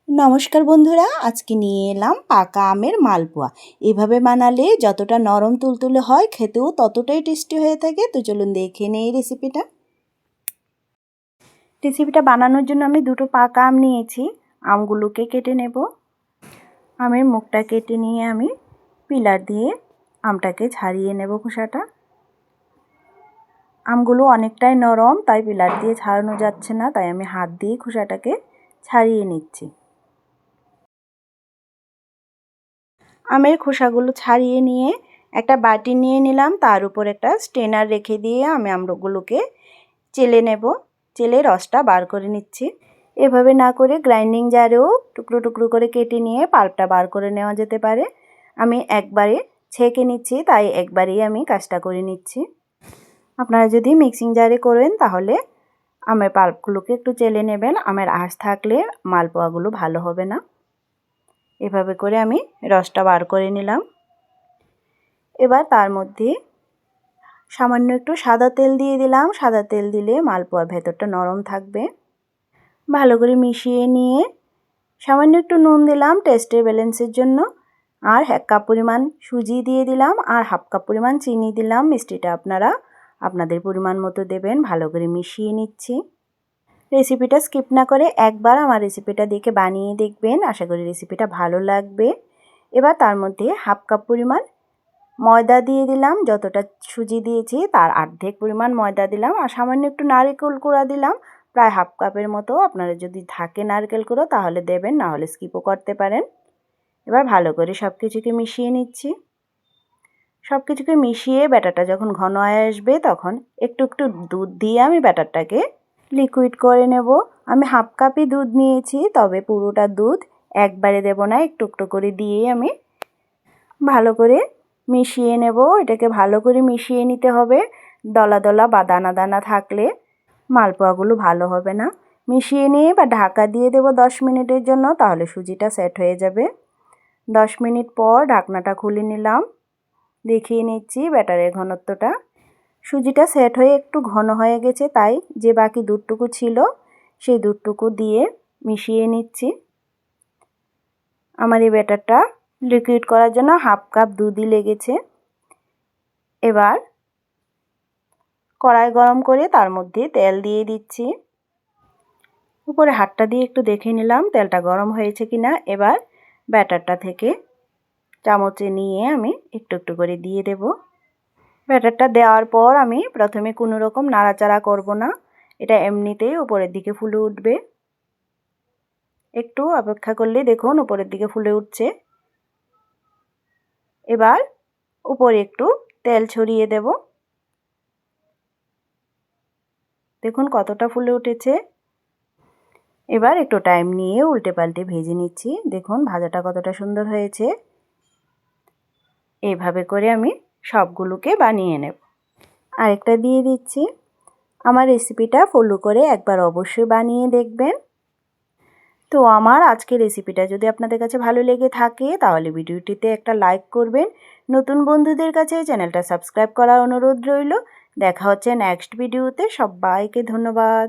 নমস্কার বন্ধুরা, আজকে নিয়ে এলাম পাকা আমের মালপোয়া। এভাবে বানালে যতটা নরম তুলতুলে হয়, খেতেও ততটাই টেস্টি হয়ে থাকে। তো চলুন দেখে নেই রেসিপিটা বানানোর জন্য আমি দুটো পাকা আম নিয়েছি। আমগুলোকে কেটে নেব। আমের মুখটা কেটে নিয়ে আমি পিলার দিয়ে আমটাকে ছাড়িয়ে নেব খোসাটা। আমগুলো অনেকটাই নরম, তাই পিলার দিয়ে ছাড়ানো যাচ্ছে না, তাই আমি হাত দিয়ে খোসাটাকে ছাড়িয়ে নিচ্ছি। আমের খোসাগুলো ছাড়িয়ে নিয়ে একটা বাটি নিয়ে নিলাম, তার উপর একটা স্ট্রেনার রেখে দিয়ে আমি আমগুলোকে চেলে নেব। চেলে রসটা বার করে নিচ্ছি। এভাবে না করে গ্রাইন্ডিং জারেও টুকরো টুকরো করে কেটে নিয়ে পাল্পটা বার করে নেওয়া যেতে পারে। আমি একবারে ছেঁকে নিচ্ছি, তাই একবারেই আমি কাজটা করে নিচ্ছি। আপনারা যদি মিক্সিং জারে করেন তাহলে আমের পাল্পগুলোকে একটু চেলে নেবেন। আমের আঁশ থাকলে মালপোয়াগুলো ভালো হবে না। এভাবে করে আমি রসটা বার করে নিলাম। এবার তার মধ্যে সামান্য একটু সাদা তেল দিয়ে দিলাম। সাদা তেল দিলে মালপোয়ার ভেতরটা নরম থাকবে। ভালো করে মিশিয়ে নিয়ে সামান্য একটু নুন দিলাম টেস্টের ব্যালেন্সের জন্য, আর 1 কাপ পরিমাণ সুজি দিয়ে দিলাম, আর 1/2 কাপ পরিমাণ চিনি দিলাম। মিষ্টিটা আপনারা আপনাদের পরিমাণ মতো দেবেন। ভালো করে মিশিয়ে নিচ্ছি। রেসিপিটা স্কিপ না করে একবার আমার রেসিপিটা দেখে বানিয়ে দেখবেন। আশা করি রেসিপিটা ভালো লাগবে। এবার তার মধ্যে 1/2 কাপ পরিমাণ ময়দা দিয়ে দিলাম। যতটা সুজি দিয়েছি তার অর্ধেক পরিমাণ ময়দা দিলাম, আর সামান্য একটু নারকেল কুড়া দিলাম, প্রায় 1/2 কাপের মতো। আপনারা যদি থাকে নারকেল কুড়ো তাহলে দেবেন, না হলে স্কিপও করতে পারেন। এবার ভালো করে সব কিছুকে মিশিয়ে নিচ্ছি। সব কিছুকে মিশিয়ে ব্যাটারটা যখন ঘন হয়ে আসবে তখন একটু একটু দুধ দিয়ে আমি ব্যাটারটাকে লিকুইড করে নেব। আমি 1/2 কাপই দুধ নিয়েছি, তবে পুরোটা দুধ একবারে দেব না, একটু একটু করে দিয়ে আমি ভালো করে মিশিয়ে নেব। এটাকে ভালো করে মিশিয়ে নিতে হবে। দলা দলা বা দানা দানা থাকলে মালপোয়াগুলো ভালো হবে না। মিশিয়ে নিয়ে বা ঢাকা দিয়ে দেব 10 মিনিটের জন্য, তাহলে সুজিটা সেট হয়ে যাবে। 10 মিনিট পর ঢাকনাটা খুলে নিলাম। দেখিয়ে নিচ্ছি ব্যাটারের ঘনত্বটা। সুজিটা সেট হয়ে একটু ঘন হয়ে গেছে, তাই যে বাকি দুধটুকু ছিল সেই দুধটুকু দিয়ে মিশিয়ে নিচ্ছি। আমার এই ব্যাটারটা লিকুইড করার জন্য 1/2 কাপ দুধই লেগেছে। এবার কড়াই গরম করে তার মধ্যে তেল দিয়ে দিচ্ছি। উপরে হাতটা দিয়ে একটু দেখে নিলাম তেলটা গরম হয়েছে কিনা। এবার ব্যাটারটা থেকে চামচে নিয়ে আমি একটু একটু করে দিয়ে দেব। ব্যাটারটা দেওয়ার পর আমি প্রথমে কোনো রকম নাড়াচাড়া করব না, এটা এমনিতেই উপরের দিকে ফুলে উঠবে। একটু অপেক্ষা করলে দেখুন উপরের দিকে ফুলে উঠছে। এবার উপরে একটু তেল ছড়িয়ে দেব। দেখুন কতটা ফুলে উঠেছে। এবার একটু টাইম নিয়ে উল্টে পাল্টে ভেজে নিচ্ছি। দেখুন ভাজাটা কতটা সুন্দর হয়েছে। এইভাবে করে আমি সবগুলোকে বানিয়ে নেব। আরেকটা দিয়ে দিচ্ছি। আমার রেসিপিটা ফলো করে একবার অবশ্যই বানিয়ে দেখবেন। তো আমার আজকের রেসিপিটা যদি আপনাদের কাছে ভালো লেগে থাকে তাহলে ভিডিওটিতে একটা লাইক করবেন। নতুন বন্ধুদের কাছে চ্যানেলটা সাবস্ক্রাইব করার অনুরোধ রইল। দেখা হচ্ছে নেক্সট ভিডিওতে। সবাইকে ধন্যবাদ।